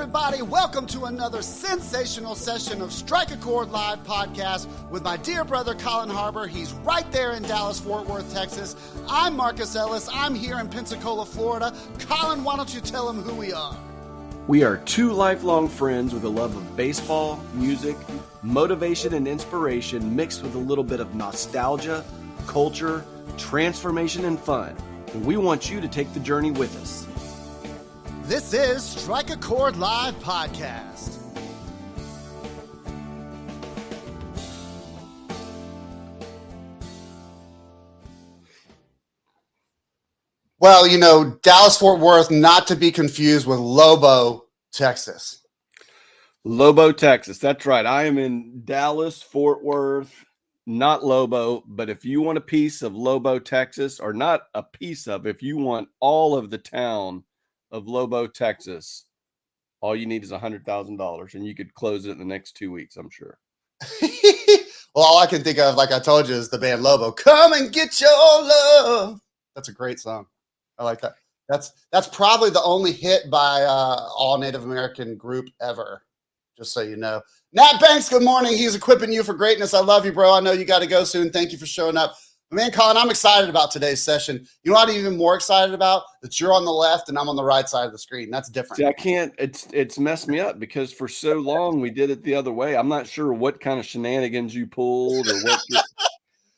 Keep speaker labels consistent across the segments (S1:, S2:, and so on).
S1: everybody. Welcome to another sensational session of Strike a Chord Live podcast with my dear brother, Collin Harbour. He's right there in Dallas, Fort Worth, Texas. I'm Marcus Ellis. I'm here in Pensacola, Florida. Collin, why don't you tell him who we are?
S2: We are two lifelong friends with a love of baseball, music, motivation, and inspiration mixed with a little bit of nostalgia, culture, transformation, and fun. And we want you to take the journey with us.
S1: This is Strike a Chord Live podcast. Well, you know, Dallas, Fort Worth, not to be confused with Lobo, Texas.
S2: Lobo, Texas. That's right. I am in Dallas, Fort Worth, not Lobo, but if you want a piece of Lobo, Texas, or not a piece of, if you want all of the town of Lobo, Texas, all you need is $100,000, and you could close it in the next 2 weeks, I'm sure.
S1: Well, all I can think of, like I told you, is the band Lobo. Come and get your love. That's a great song. I like that. That's probably the only hit by all Native American group ever, just so you know. Nat Banks, good morning. He's equipping you for greatness. I love you, bro. I know you got to go soon. Thank you for showing up. Man, Collin, I'm excited about today's session. You know what I'm even more excited about? That you're on the left and I'm on the right side of the screen. That's different.
S2: See, I can't, it's messed me up because for so long we did it the other way. I'm not sure what kind of shenanigans you pulled or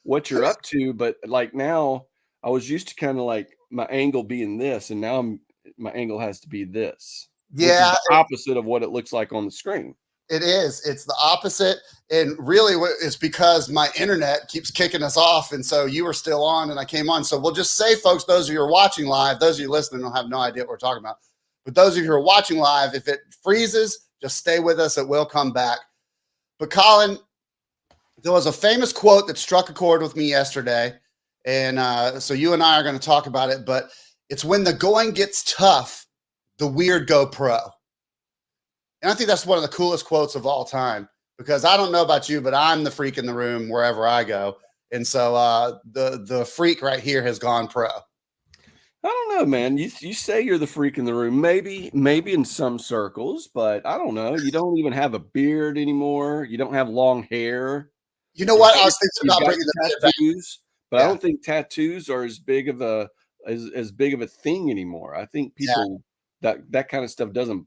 S2: what you're up to, but like now I was used to kind of like my angle being this, and now my angle has to be this.
S1: Yeah.
S2: Which is the opposite of what it looks like on the screen.
S1: It is. It's the opposite. And really it's because my internet keeps kicking us off. And so you were still on and I came on. So we'll just say, folks, those of you who are watching live, those of you listening will have no idea what we're talking about. But those of you who are watching live, if it freezes, just stay with us. It will come back. But Collin, there was a famous quote that struck a chord with me yesterday. And so you and I are going to talk about it. But it's when the going gets tough, the weird go pro. And I think that's one of the coolest quotes of all time, because I don't know about you, but I'm the freak in the room wherever I go. And so the freak right here has gone pro.
S2: I don't know, man. You say you're the freak in the room, maybe in some circles, but I don't know. You don't even have a beard anymore. You don't have long hair.
S1: You know what? I was thinking about bringing the
S2: tattoos, but yeah. I don't think tattoos are as big of a thing anymore. I think people that kind of stuff doesn't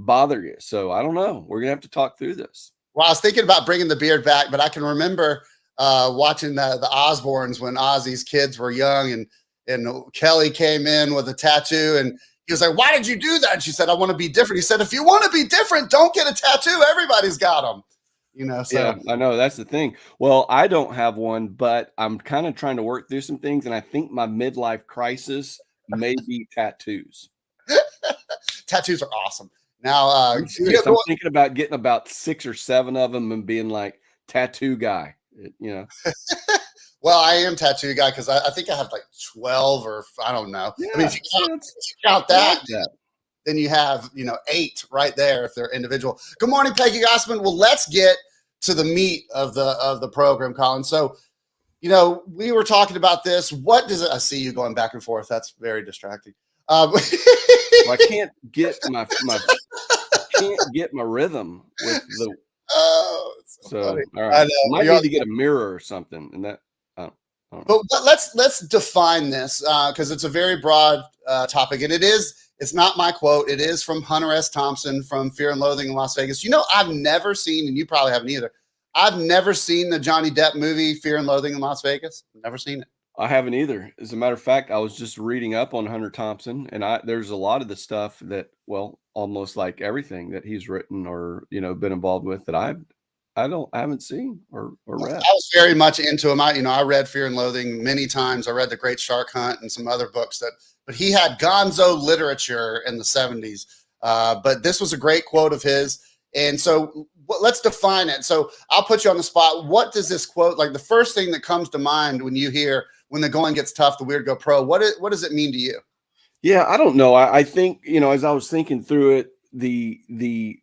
S2: bother you. So I don't know. We're gonna have to talk through this.
S1: Well, I was thinking about bringing the beard back, but I can remember watching the Osbournes when Ozzy's kids were young, and Kelly came in with a tattoo, and he was like, "Why did you do that?" And she said, "I want to be different." He said, "If you want to be different, don't get a tattoo. Everybody's got them." You know. So
S2: yeah, I know that's the thing. Well, I don't have one, but I'm kind of trying to work through some things, and I think my midlife crisis may be tattoos.
S1: Tattoos are awesome. Now,
S2: I'm thinking about getting about 6 or 7 of them and being like tattoo guy, you know.
S1: Well, I am tattoo guy because I think I have like 12 or I don't know. Yeah, I mean, if you count that, then you have 8 right there if they're individual. Good morning, Peggy Gossman. Well, let's get to the meat of the program, Collin. So, we were talking about this. What does it? I see you going back and forth. That's very distracting.
S2: Well, I can't get my rhythm with the.
S1: Oh,
S2: so all right. I might need to get a mirror or something, and that. I don't know.
S1: But let's define this because it's a very broad topic, and it's not my quote. It is from Hunter S. Thompson from Fear and Loathing in Las Vegas. I've never seen, and you probably haven't either. I've never seen the Johnny Depp movie Fear and Loathing in Las Vegas. Never seen it.
S2: I haven't either. As a matter of fact, I was just reading up on Hunter Thompson, and there's a lot of the stuff that, well, almost like everything that he's written or been involved with that I haven't seen or read.
S1: I was very much into him. I read Fear and Loathing many times. I read The Great Shark Hunt and some other books but he had gonzo literature in the 70s. But this was a great quote of his. And so let's define it. So I'll put you on the spot. What does this quote, like the first thing that comes to mind when you hear when the going gets tough, the weird go pro, what does it mean to you?
S2: Yeah, I don't know. I think, as I was thinking through it, the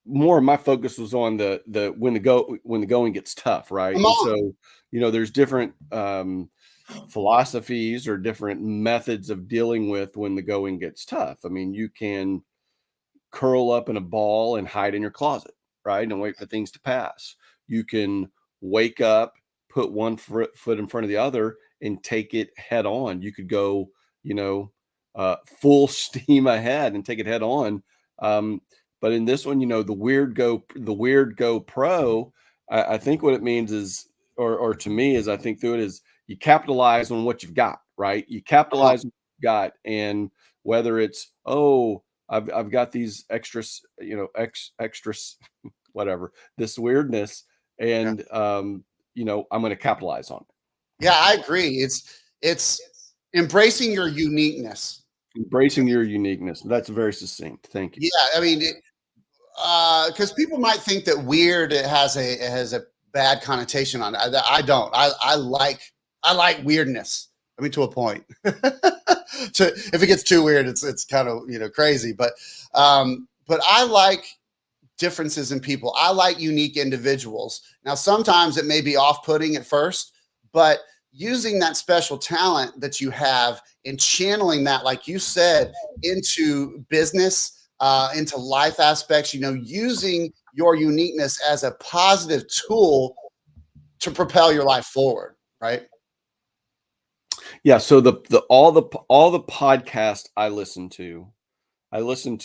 S2: more of my focus was on the when the going gets tough, right? And so, there's different philosophies or different methods of dealing with when the going gets tough. I mean, you can curl up in a ball and hide in your closet, right? And wait for things to pass. You can wake up, put one foot in front of the other and take it head on. You could go, full steam ahead and take it head on. But in this one, the weird go pro, I think what it means is, or to me is, I think through it is you capitalize on what you've got, right? You capitalize on what you've got. And whether it's, I've got these extras, extras, whatever, this weirdness, and I'm going to capitalize on it.
S1: Yeah, I agree. It's embracing your uniqueness.
S2: Embracing your uniqueness. That's very succinct. Thank you.
S1: Yeah, I mean, because people might think that weird has a bad connotation on it. I don't. I like weirdness. I mean, to a point. If it gets too weird, it's kind of crazy. But I like differences in people. I like unique individuals. Now, sometimes it may be off-putting at first, but using that special talent that you have and channeling that, like you said, into business, into life aspects, using your uniqueness as a positive tool to propel your life forward, right?
S2: Yeah. So all the podcasts I listen to,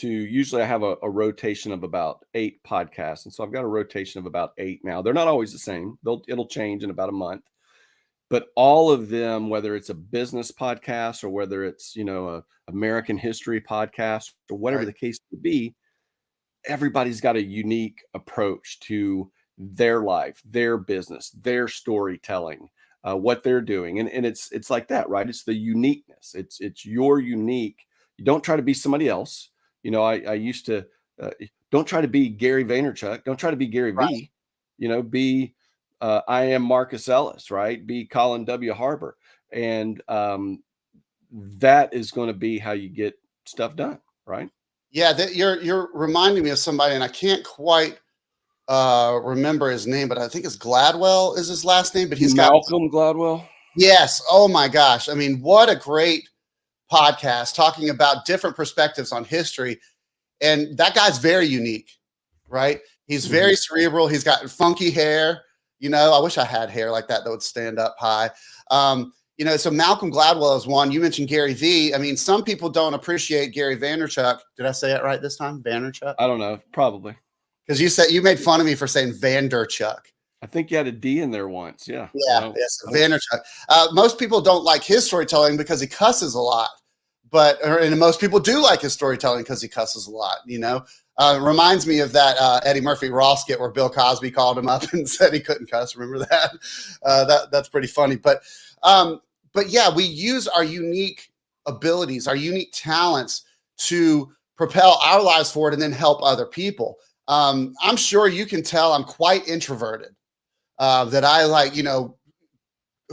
S2: usually I have a rotation of about 8 podcasts. And so I've got a rotation of about 8 now. They're not always the same. It'll change in about a month. But all of them, whether it's a business podcast or whether it's, a American history podcast or whatever the case may be, everybody's got a unique approach to their life, their business, their storytelling, what they're doing. And it's like that, right? It's the uniqueness. It's your unique. You don't try to be somebody else. I used to, don't try to be Gary Vaynerchuk. Don't try to be Gary V. Be, I am Marcus Ellis, right? Be Collin W. Harbour. And that is going to be how you get stuff done, right?
S1: Yeah, you're reminding me of somebody, and I can't quite remember his name, but I think it's Gladwell is his last name. But he's
S2: Malcolm Gladwell.
S1: Yes. Oh my gosh. I mean, what a great podcast talking about different perspectives on history. And that guy's very unique, right? He's very cerebral. He's got funky hair. I wish I had hair like that would stand up high. So Malcolm Gladwell is one. You mentioned Gary V. I mean, some people don't appreciate Gary Vaynerchuk. Did I say it right this time? Vaynerchuk?
S2: I don't know. Probably.
S1: Because you made fun of me for saying Vanderchuk.
S2: I think you had a D in there once. Yeah.
S1: Yeah. Yes. Vaynerchuk. Most people don't like his storytelling because he cusses a lot. And most people do like his storytelling because he cusses a lot, reminds me of that Eddie Murphy Raw skit where Bill Cosby called him up and said he couldn't cuss. Remember that? That's pretty funny. But yeah, we use our unique abilities, our unique talents to propel our lives forward and then help other people. I'm sure you can tell I'm quite introverted, that I like,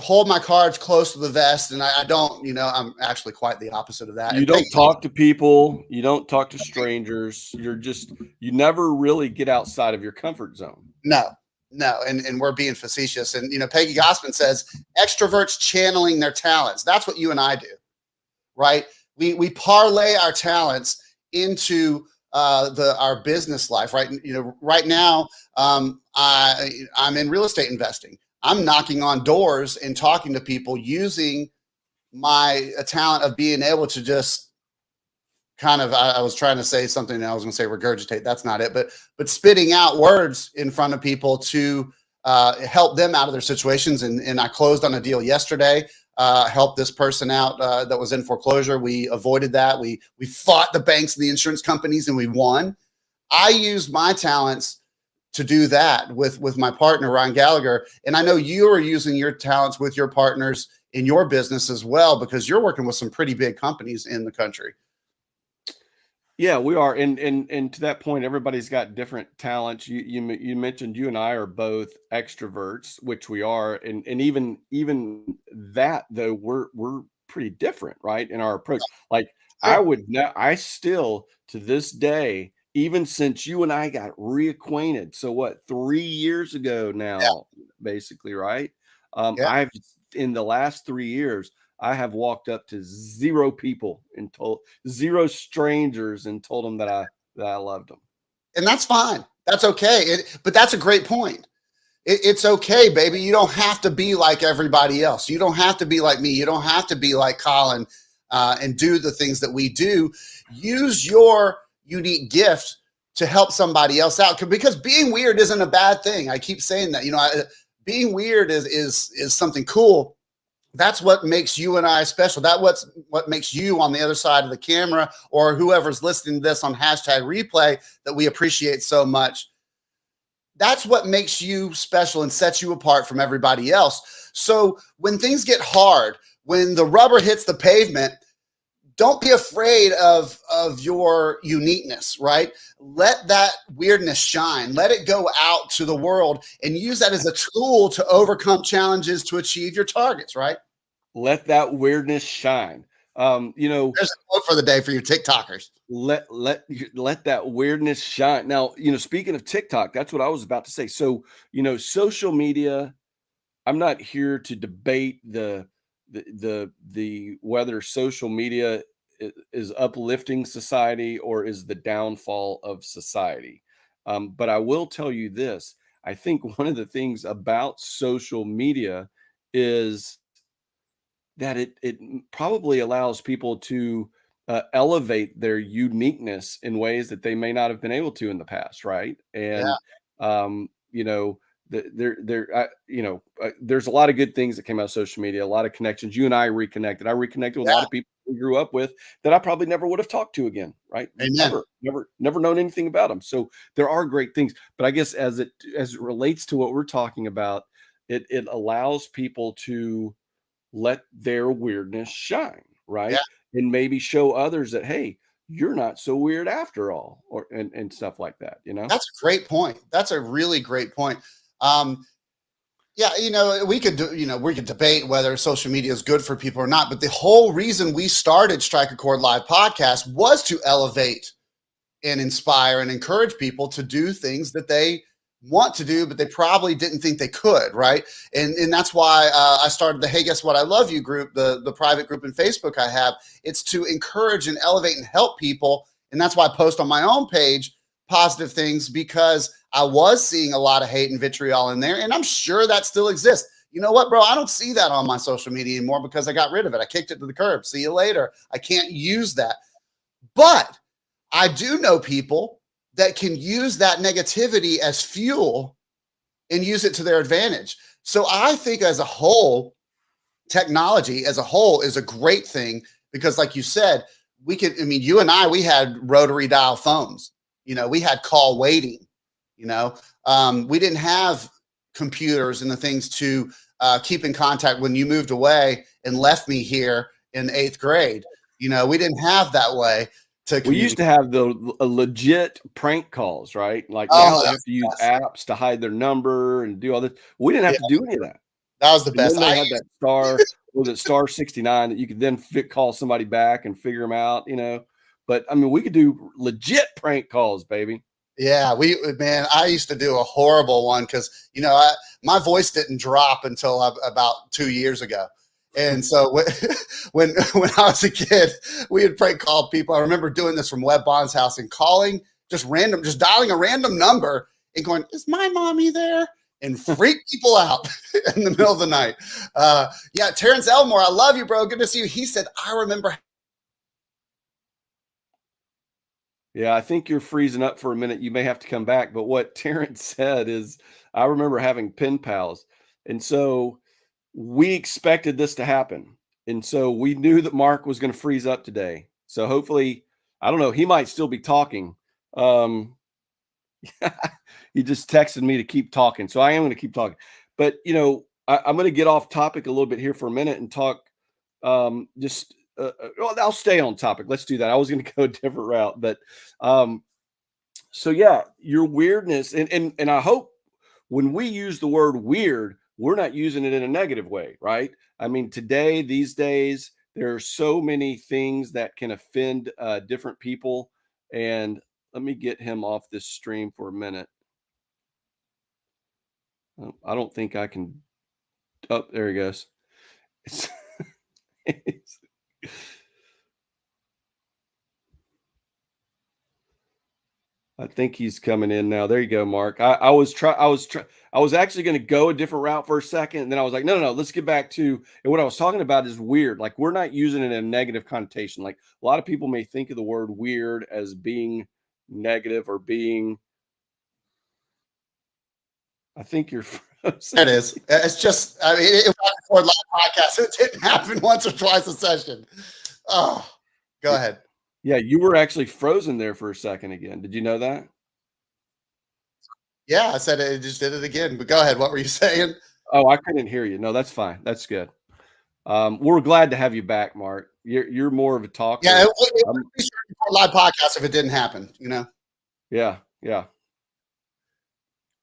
S1: hold my cards close to the vest, and I don't, I'm actually quite the opposite of that.
S2: You don't talk to people. You don't talk to strangers. You never really get outside of your comfort zone.
S1: No. And we're being facetious. And, Peggy Gossman says extroverts channeling their talents. That's what you and I do, right? We parlay our talents into our business life, right? Right now, I'm in real estate investing. I'm knocking on doors and talking to people using my talent of being able to just kind of, I was trying to say something and I was going to say regurgitate. That's not it, but spitting out words in front of people to help them out of their situations. And I closed on a deal yesterday, helped this person out that was in foreclosure. We avoided that. We fought the banks and the insurance companies and we won. I used my talents to do that with my partner, Ryan Gallagher. And I know you are using your talents with your partners in your business as well, because you're working with some pretty big companies in the country.
S2: Yeah, we are. And to that point, everybody's got different talents. You mentioned you and I are both extroverts, which we are. And even that though, we're pretty different, right? In our approach. Like I still to this day, even since you and I got reacquainted. So what, 3 years ago now, basically, right? I've in the last 3 years, I have walked up to 0 people and told 0 strangers and told them that I loved them.
S1: And that's fine. That's okay. But that's a great point. It's okay, baby. You don't have to be like everybody else. You don't have to be like me. You don't have to be like Collin and do the things that we do. Use your unique gift to help somebody else out, because being weird isn't a bad thing. I keep saying that. Being weird is something cool. That's what makes you and I special. What makes you on the other side of the camera, or whoever's listening to this on #replay, that we appreciate so much. That's what makes you special and sets you apart from everybody else. So when things get hard, when the rubber hits the pavement, don't be afraid of your uniqueness, right? Let that weirdness shine. Let it go out to the world and use that as a tool to overcome challenges to achieve your targets, right?
S2: Let that weirdness shine.
S1: There's a quote for the day for your TikTokers.
S2: Let that weirdness shine. Now, speaking of TikTok, that's what I was about to say. So, social media, I'm not here to debate the whether social media is uplifting society or is the downfall of society. But I will tell you this. I think one of the things about social media is that it probably allows people to elevate their uniqueness in ways that they may not have been able to in the past, right?
S1: Yeah,
S2: And there's a lot of good things that came out of social media, a lot of connections. You and I reconnected. I reconnected with a
S1: yeah.
S2: lot of people we grew up with that I probably never would have talked to again, right?
S1: Amen.
S2: Never known anything about them. So there are great things, but I guess as it relates to what we're talking about, it allows people to let their weirdness shine,
S1: Yeah.
S2: right? And maybe show others that, hey, you're not so weird after all, or and stuff like that,
S1: That's a great point. That's a really great point. Yeah, we could we could debate whether social media is good for people or not, but the whole reason we started Strike a Chord Live podcast was to elevate and inspire and encourage people to do things that they want to do, but they probably didn't think they could, right? And that's why I started the Hey, Guess What, I Love You group, the private group in Facebook I have. It's to encourage and elevate and help people. And that's why I post on my own page positive things, because I was seeing a lot of hate and vitriol in there. And I'm sure that still exists. You know what, bro? I don't see that on my social media anymore because I got rid of it. I kicked it to the curb. See you later. I can't use that. But I do know people that can use that negativity as fuel and use it to their advantage. So I think as a whole, technology as a whole is a great thing, because like you said, you and I, we had rotary dial phones, we had call waiting, we didn't have computers and the things to keep in contact when you moved away and left me here in 8th grade. We didn't have that way to
S2: We used to have the legit prank calls, right? Like
S1: Oh,
S2: now they
S1: that's
S2: have to use
S1: the best.
S2: apps to hide their number and do all this. We didn't have
S1: Yeah,
S2: to do any of that.
S1: that was the
S2: And
S1: best.
S2: then they had that star, was it star 69 that you could then call somebody back and figure them out, But I mean, we could do legit prank calls, baby.
S1: Yeah, I used to do a horrible one because, my voice didn't drop until about 2 years ago. And so when I was a kid, we would prank call people. I remember doing this from Webb Bond's house and calling just dialing a random number and going, "Is my mommy there?" and freak people out in the middle of the night. Yeah, Terrence Elmore, I love you, bro. Good to see you. He said, "I remember."
S2: Yeah, I think you're freezing up for a minute. You may have to come back. But what Terrence said is, I remember having pen pals. And so we expected this to happen. And so we knew that Mark was going to freeze up today. So hopefully, I don't know, he might still be talking. He just texted me to keep talking. So I am going to keep talking. But, I'm going to get off topic a little bit here for a minute and talk well, I'll stay on topic. Let's do that. I was going to go a different route, but so yeah, your weirdness, and I hope when we use the word weird, we're not using it in a negative way, right? I mean, these days, there are so many things that can offend different people. And let me get him off this stream for a minute. I don't think I can. Oh, there he goes. I think he's coming in now. There you go, Mark. I was actually going to go a different route for a second, and then I was like, no, no, no, let's get back to, and what I was talking about is weird. Like, we're not using it in a negative connotation. Like, a lot of people may think of the word weird as being negative or being, I think you're frozen.
S1: It is. It's just, I mean, it was a live podcast. So it didn't happen once or twice a session. Oh, go ahead.
S2: Yeah, you were actually frozen there for a second again. Did you know that?
S1: Yeah, I said it just did it again. But go ahead. What were you saying?
S2: Oh, I couldn't hear you. No, that's fine. That's good. We're glad to have you back, Mark. You're more of a talker.
S1: Yeah, it would be a live podcast if it didn't happen, you know?
S2: Yeah, yeah.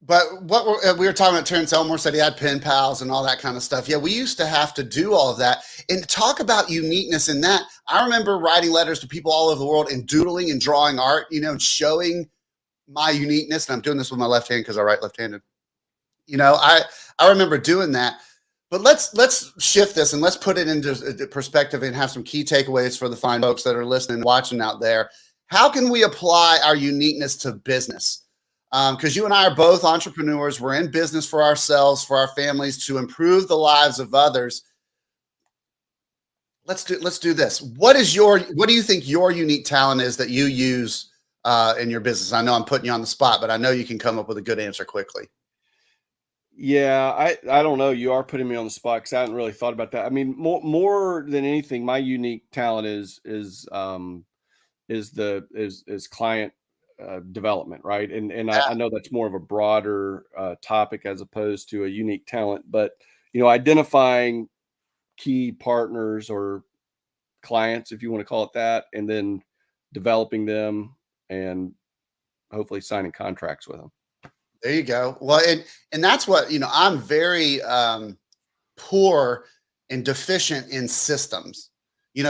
S1: But what we were talking about, Terrence Elmore said he had pen pals and all that kind of stuff. Yeah, we used to have to do all of that. And talk about uniqueness in that. I remember writing letters to people all over the world and doodling and drawing art, you know, and showing my uniqueness. And I'm doing this with my left hand because I write left-handed. You know, I remember doing that. But let's shift this and let's put it into perspective and have some key takeaways for the fine folks that are listening and watching out there. How can we apply our uniqueness to business? Because you and I are both entrepreneurs. We're in business for ourselves, for our families, to improve the lives of others. Let's do this. What do you think your unique talent is that you use in your business? I know I'm putting you on the spot, but I know you can come up with a good answer quickly.
S2: Yeah, I don't know. You are putting me on the spot because I hadn't really thought about that. I mean, more than anything, my unique talent is client development, right? And I know that's more of a broader topic as opposed to a unique talent, but identifying key partners or clients, if you want to call it that, and then developing them and hopefully signing contracts with them.
S1: There you go. Well, and that's what, I'm very poor and deficient in systems,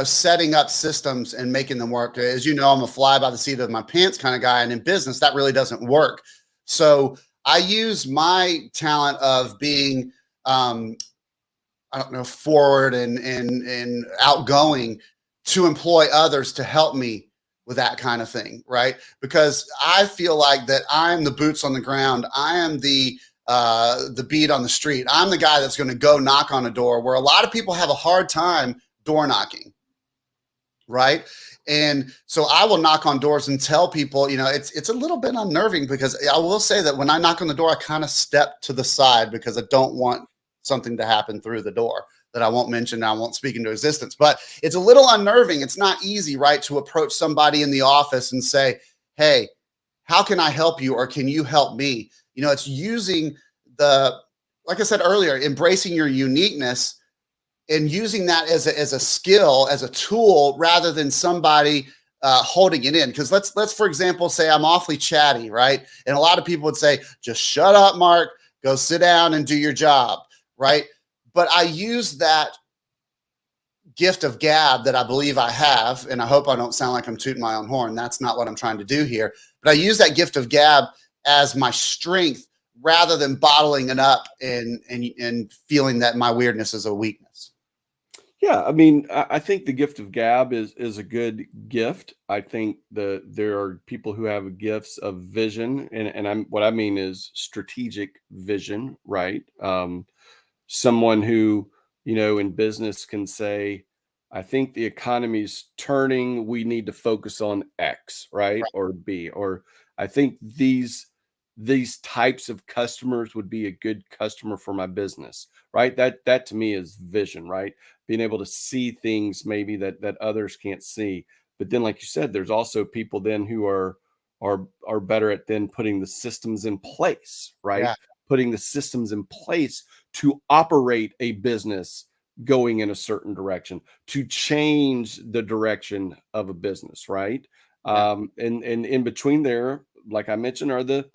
S1: setting up systems and making them work. As you know, I'm a fly by the seat of my pants kind of guy. And in business, that really doesn't work. So I use my talent of being, forward and outgoing to employ others to help me with that kind of thing, right? Because I feel like that I'm the boots on the ground. I am the beat on the street. I'm the guy that's going to go knock on a door where a lot of people have a hard time door knocking, right? And so I will knock on doors and tell people, it's a little bit unnerving because I will say that when I knock on the door, I kind of step to the side because I don't want something to happen through the door that I won't mention. I won't speak into existence, but it's a little unnerving. It's not easy, right, to approach somebody in the office and say, hey, how can I help you? Or can you help me? It's using like I said earlier, embracing your uniqueness and using that as a skill, as a tool, rather than somebody holding it in. Because let's, for example, say I'm awfully chatty, right? And a lot of people would say, just shut up, Mark, go sit down and do your job, right? But I use that gift of gab that I believe I have, and I hope I don't sound like I'm tooting my own horn. That's not what I'm trying to do here. But I use that gift of gab as my strength rather than bottling it up and feeling that my weirdness is a weakness.
S2: Yeah, I mean, I think the gift of gab is a good gift. I think there are people who have gifts of vision, and what I mean is strategic vision, right? Someone who, in business can say, I think the economy's turning, we need to focus on X, right? Or B, or I think these types of customers would be a good customer for my business, right? That to me is vision, right? Being able to see things maybe that others can't see. But then, like you said, there's also people then who are better at then putting the systems in place, right?
S1: Yeah.
S2: Putting the systems in place to operate a business going in a certain direction, to change the direction of a business, right?
S1: Yeah.
S2: And in between there, like I mentioned, are the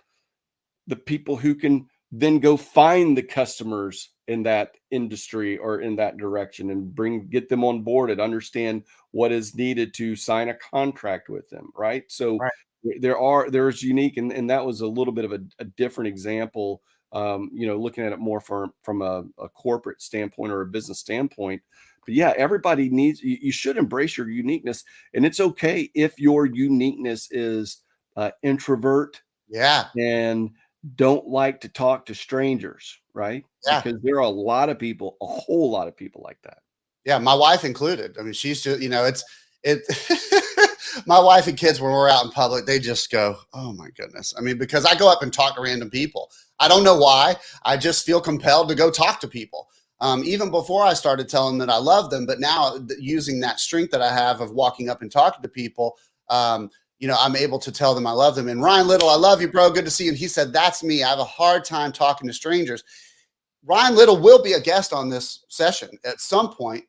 S2: people who can then go find the customers in that industry or in that direction and get them on board and understand what is needed to sign a contract with them, right? So
S1: Right.
S2: there's unique, and that was a little bit of a different example looking at it more from a corporate standpoint or a business standpoint. But yeah, everybody needs, you should embrace your uniqueness, and it's okay if your uniqueness is introvert
S1: Yeah.
S2: and don't like to talk to strangers, right?
S1: Yeah.
S2: Because there are a lot of people, a whole lot of people like that.
S1: Yeah. My wife included. I mean, she's just, it, my wife and kids, when we're out in public, they just go, oh my goodness. I mean, because I go up and talk to random people. I don't know why. I just feel compelled to go talk to people. Even before I started telling them that I love them, but now using that strength that I have of walking up and talking to people, I'm able to tell them I love them. And Ryan Little, I love you, bro. Good to see you. And he said, that's me. I have a hard time talking to strangers. Ryan Little will be a guest on this session at some point,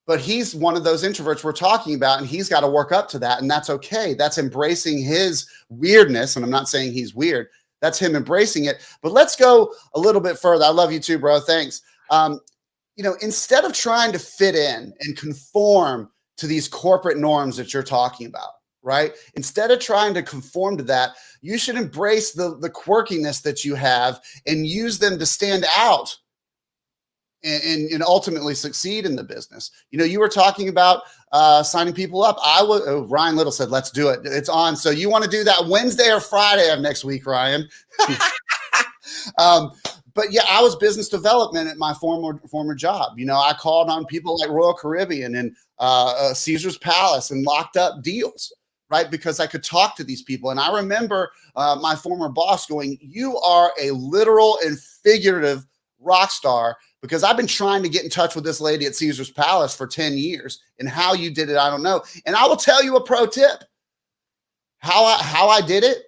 S1: but he's one of those introverts we're talking about, and he's got to work up to that. And that's okay. That's embracing his weirdness. And I'm not saying he's weird. That's him embracing it. But let's go a little bit further. I love you too, bro. Thanks. Instead of trying to fit in and conform to these corporate norms that you're talking about, right? Instead of trying to conform to that, you should embrace the quirkiness that you have and use them to stand out and ultimately succeed in the business. You were talking about signing people up. Ryan Little said, let's do it. It's on. So you want to do that Wednesday or Friday of next week, Ryan? But yeah, I was business development at my former job. I called on people like Royal Caribbean and Caesar's Palace and locked up deals, right? Because I could talk to these people. And I remember my former boss going, you are a literal and figurative rock star, because I've been trying to get in touch with this lady at Caesar's Palace for 10 years. And how you did it, I don't know. And I will tell you a pro tip. How I did it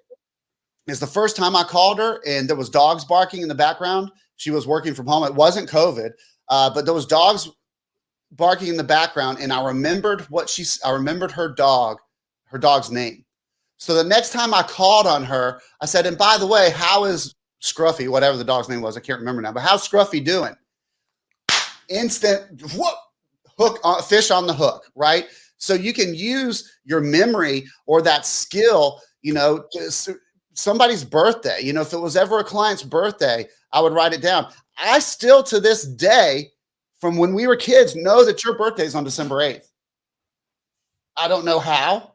S1: is the first time I called her and there was dogs barking in the background. She was working from home. It wasn't COVID, but there was dogs barking in the background. And I remembered her dog's name. So the next time I called on her, I said, and by the way, how is Scruffy, whatever the dog's name was, I can't remember now, but how's Scruffy doing? Instant fish on the hook, right? So you can use your memory or that skill, somebody's birthday. If it was ever a client's birthday, I would write it down. I still, to this day, from when we were kids, know that your birthday is on December 8th. I don't know how.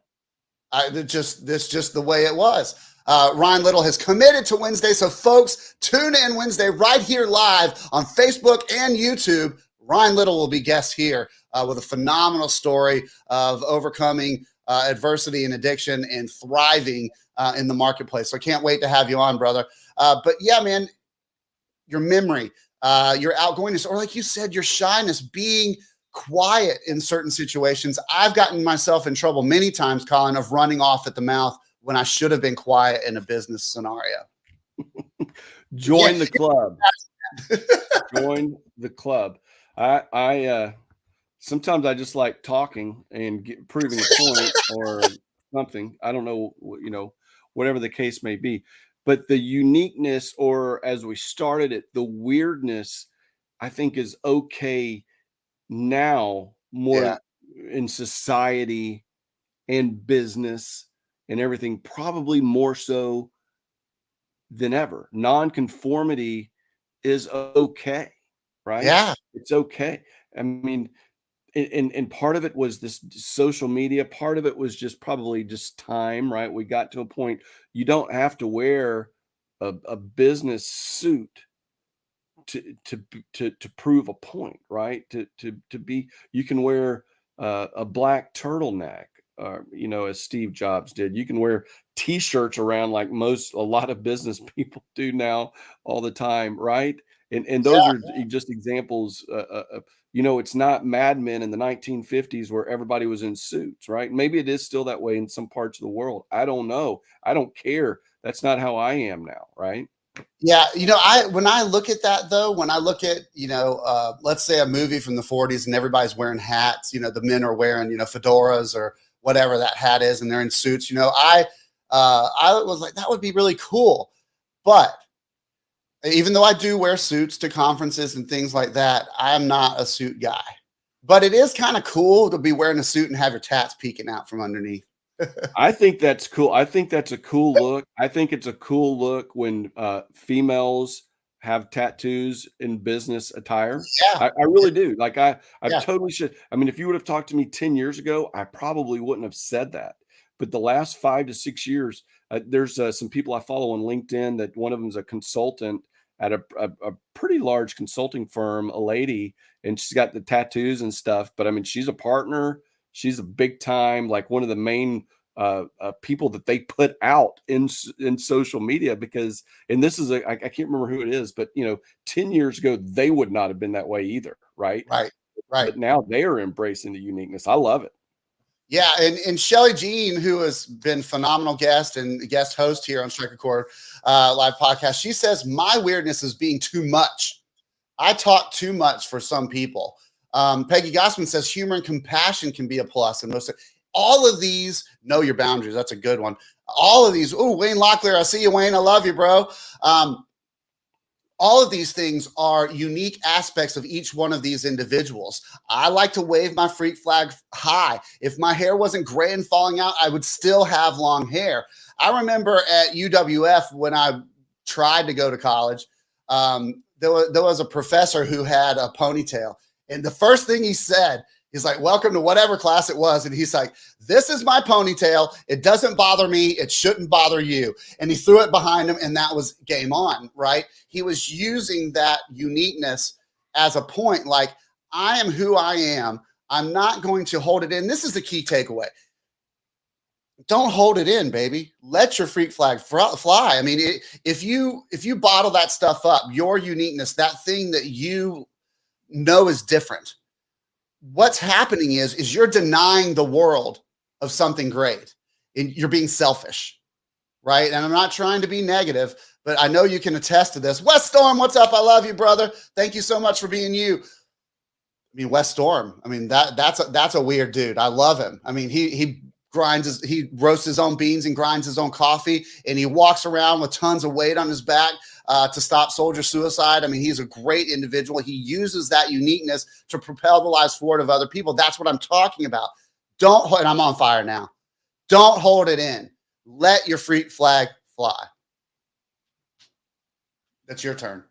S1: It's just the way it was. Ryan Little has committed to Wednesday. So folks, tune in Wednesday right here live on Facebook and YouTube. Ryan Little will be guest here with a phenomenal story of overcoming adversity and addiction and thriving in the marketplace. So I can't wait to have you on, brother. But yeah, man, your memory, your outgoingness, or like you said, your shyness, being quiet in certain situations. I've gotten myself in trouble many times, Collin, of running off at the mouth when I should have been quiet in a business scenario.
S2: Join the club. Join the club. I sometimes I just like talking and proving a point or something. I don't know, whatever the case may be. But the uniqueness, or as we started it, the weirdness, I think is okay now more in society and business and everything, probably more so than ever. Non-conformity is okay, right?
S1: Yeah.
S2: It's okay. I mean, and part of it was this social media. Part of it was just probably just time, right? We got to a point you don't have to wear a business suit to prove a point, right? To be, you can wear a black turtleneck, as Steve Jobs did. You can wear t-shirts around like a lot of business people do now all the time, right? And those are just examples. It's not Mad Men in the 1950s where everybody was in suits, right? Maybe it is still that way in some parts of the world. I don't know. I don't care. That's not how I am now, right?
S1: Yeah. When I look at that though, when I look at, let's say a movie from the 40s and everybody's wearing hats, the men are wearing, fedoras or whatever that hat is, and they're in suits, I was like, that would be really cool. But even though I do wear suits to conferences and things like that, I'm not a suit guy. But it is kind of cool to be wearing a suit and have your tats peeking out from underneath.
S2: I think that's cool. I think that's a cool look. I think it's a cool look when females have tattoos in business attire.
S1: Yeah.
S2: I really do. Like I
S1: Yeah.
S2: totally should. I mean, if you would have talked to me 10 years ago, I probably wouldn't have said that. But the last 5 to 6 years, there's some people I follow on LinkedIn that one of them is a consultant at a pretty large consulting firm, a lady, and she's got the tattoos and stuff. But I mean, she's a partner. She's a big time, like one of the main people that they put out in social media, because, and this is I can't remember who it is, but 10 years ago they would not have been that way either, right?
S1: Right. Right.
S2: But now they are embracing the uniqueness. I love it.
S1: Yeah, and Shelly Jean, who has been phenomenal guest and guest host here on Chord live podcast, she says my weirdness is being too much. I talk too much for some people. Peggy Gossman says humor and compassion can be a plus, and most of all of these know your boundaries. That's a good one. All of these. Oh, Wayne Locklear, I see you, Wayne. I love you, bro. All of these things are unique aspects of each one of these individuals. I like to wave my freak flag high. If my hair wasn't gray and falling out, I would still have long hair. I remember at UWF when I tried to go to college, there was a professor who had a ponytail. And the first thing he said, he's like, welcome to whatever class it was. And he's like, this is my ponytail. It doesn't bother me. It shouldn't bother you. And he threw it behind him, and that was game on, right? He was using that uniqueness as a point, like, I am who I am. I'm not going to hold it in. This is the key takeaway. Don't hold it in, baby. Let your freak flag fly. I mean, if you bottle that stuff up, your uniqueness, that thing that you know is different, what's happening is you're denying the world of something great, and you're being selfish, right? And I'm not trying to be negative, but I know you can attest to this. West Storm, what's up? I love you, brother. Thank you so much for being you. I mean, West Storm, I mean, that's a weird dude. I love him. I mean, he roasts his own beans and grinds his own coffee, and he walks around with tons of weight on his back to stop soldier suicide. I mean, he's a great individual. He uses that uniqueness to propel the lives forward of other people. That's what I'm talking about. And I'm on fire now. Don't hold it in. Let your freak flag fly. That's your turn.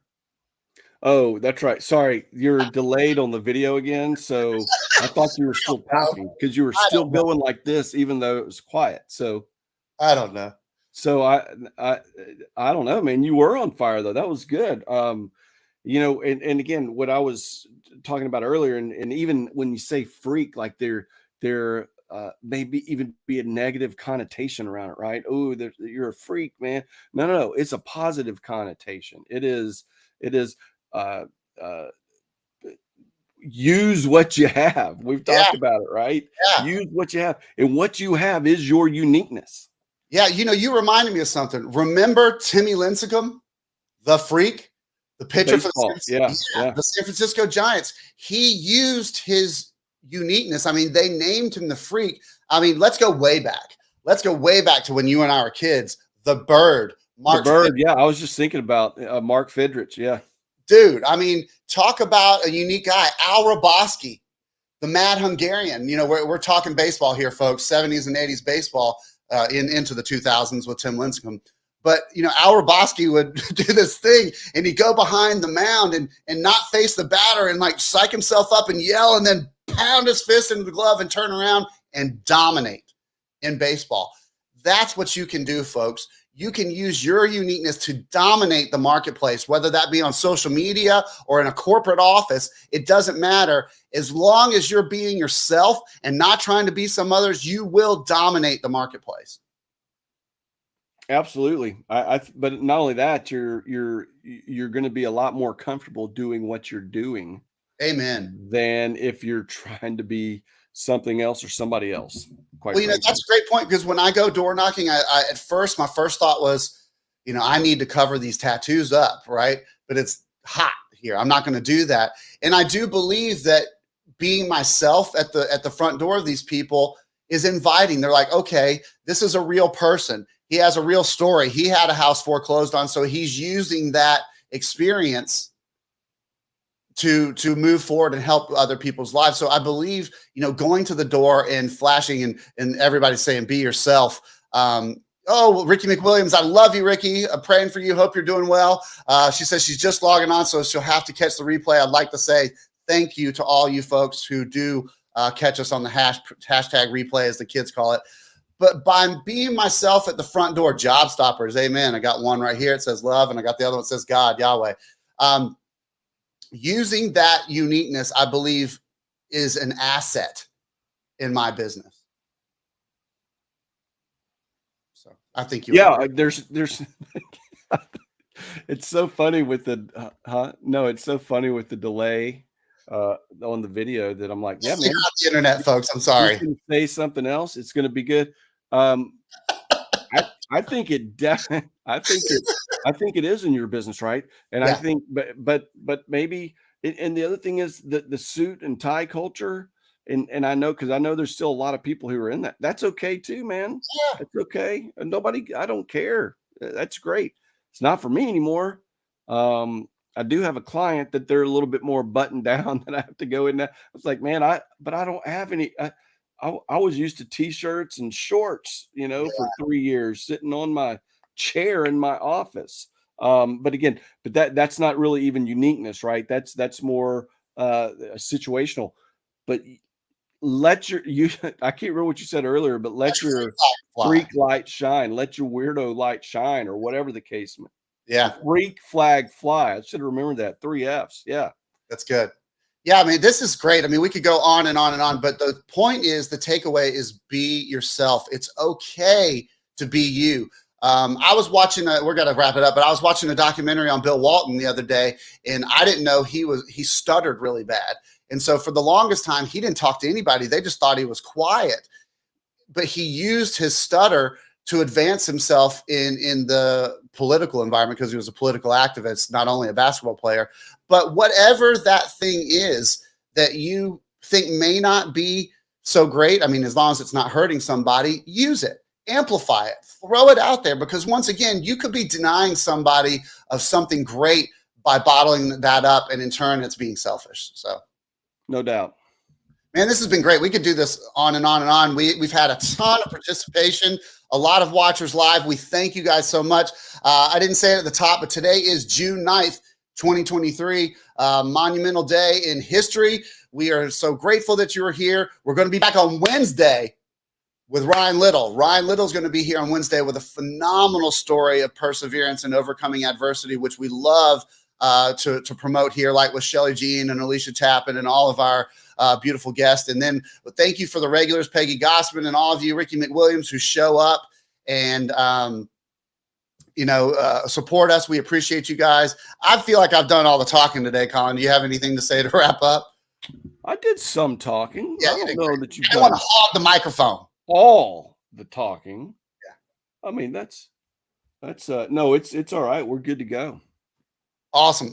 S2: Oh, that's right. Sorry, you're delayed on the video again. So I thought you were still talking because you were still going like this, even though it was quiet. So
S1: I don't know.
S2: So I don't know, man. You were on fire though. That was good. And again, what I was talking about earlier, and even when you say freak, like there maybe even be a negative connotation around it, right? Oh, you're a freak, man. No. It's a positive connotation. It is use what you have. We've talked about it, right?
S1: Yeah.
S2: Use what you have, and what you have is your uniqueness.
S1: Yeah, you reminded me of something. Remember Timmy Lincecum, the freak, the pitcher for the San Francisco Giants? He used his uniqueness. I mean, they named him the freak. I mean, let's go way back. Let's go way back to when you and I were kids. The Bird.
S2: Mark Fidrich. Yeah, I was just thinking about Mark Fidrich. Yeah.
S1: Dude, I mean, talk about a unique guy. Al Roboski, the Mad Hungarian. We're talking baseball here, folks, 70s and 80s baseball. Into the 2000s with Tim Lincecum. But, Al Roboski would do this thing, and he'd go behind the mound and not face the batter and like psych himself up and yell and then pound his fist into the glove and turn around and dominate in baseball. That's what you can do, folks. You can use your uniqueness to dominate the marketplace, whether that be on social media or in a corporate office. It doesn't matter. As long as you're being yourself and not trying to be some others, you will dominate the marketplace.
S2: Absolutely. But not only that, you're going to be a lot more comfortable doing what you're doing.
S1: Amen.
S2: Than if you're trying to be something else or somebody else.
S1: Well, that's a great point, because when I go door knocking, I at first, my first thought was, I need to cover these tattoos up, right? But it's hot here. I'm not going to do that. And I do believe that being myself at the front door of these people is inviting. They're like, okay, this is a real person. He has a real story. He had a house foreclosed on, so he's using that experience to move forward and help other people's lives. So I believe, going to the door and flashing and everybody saying, be yourself, Oh, well, Ricky McWilliams, I love you, Ricky. I'm praying for you. Hope you're doing well. She says she's just logging on, so she'll have to catch the replay. I'd like to say thank you to all you folks who do catch us on the hashtag replay, as the kids call it. But by being myself at the front door, job stoppers, amen. I got one right here. It says love, and I got the other one that says God, Yahweh. Using that uniqueness, I believe, is an asset in my business. So I think you.
S2: Yeah, there's. It's so funny with the no, it's so funny with the delay on the video that I'm like, yeah, man,
S1: the internet, folks. I'm sorry.
S2: Say something else. It's going to be good. I think it definitely. I think it is in your business, right? And yeah. I think, but maybe. And the other thing is the suit and tie culture. And I know, because I know there's still a lot of people who are in that. That's okay too, man.
S1: Yeah.
S2: That's okay. And I don't care. That's great. It's not for me anymore. I do have a client that they're a little bit more buttoned down that I have to go in there. I was like, man, but I don't have any. I was used to t-shirts and shorts, for 3 years, sitting on my chair in my office. But that's not really even uniqueness, right? That's more situational. But I can't remember what you said earlier, but let your freak light shine, let your weirdo light shine, or whatever the case may be.
S1: Yeah.
S2: Freak flag fly. I should have remembered that. 3 F's. Yeah.
S1: That's good. Yeah. I mean, this is great. I mean, we could go on and on and on, but the point is, the takeaway is be yourself. It's okay to be you. I was watching we're going to wrap it up, but I was watching a documentary on Bill Walton the other day, and I didn't know he stuttered really bad. And so for the longest time, he didn't talk to anybody. They just thought he was quiet, but he used his stutter to advance himself in the political environment, because he was a political activist, not only a basketball player. But whatever that thing is that you think may not be so great, I mean, as long as it's not hurting somebody, use it, amplify it, throw it out there, because once again, you could be denying somebody of something great by bottling that up, and in turn, it's being selfish. So.
S2: No doubt.
S1: Man, this has been great. We could do this on and on and on. We've had a ton of participation, a lot of watchers live. We thank you guys so much. I didn't say it at the top, but today is June 9th, 2023, monumental day in history. We are so grateful that you are here. We're going to be back on Wednesday with Ryan Little. Ryan Little is going to be here on Wednesday with a phenomenal story of perseverance and overcoming adversity, which we love to promote here, like with Shelly Jean and Alicia Tappan and all of our beautiful guests. And then thank you for the regulars, Peggy Gossman, and all of you, Ricky McWilliams, who show up and, support us. We appreciate you guys. I feel like I've done all the talking today, Collin. Do you have anything to say to wrap up?
S2: I did some talking.
S1: Yeah,
S2: I don't know that you
S1: want to hog the microphone.
S2: All the talking.
S1: Yeah.
S2: I mean, that's no, it's all right. We're good to go.
S1: Awesome.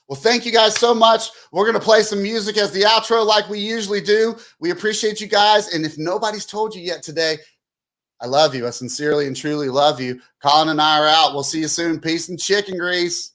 S1: Well, thank you guys so much. We're going to play some music as the outro like we usually do. We appreciate you guys. And if nobody's told you yet today, I love you. I sincerely and truly love you. Collin and I are out. We'll see you soon. Peace and chicken grease.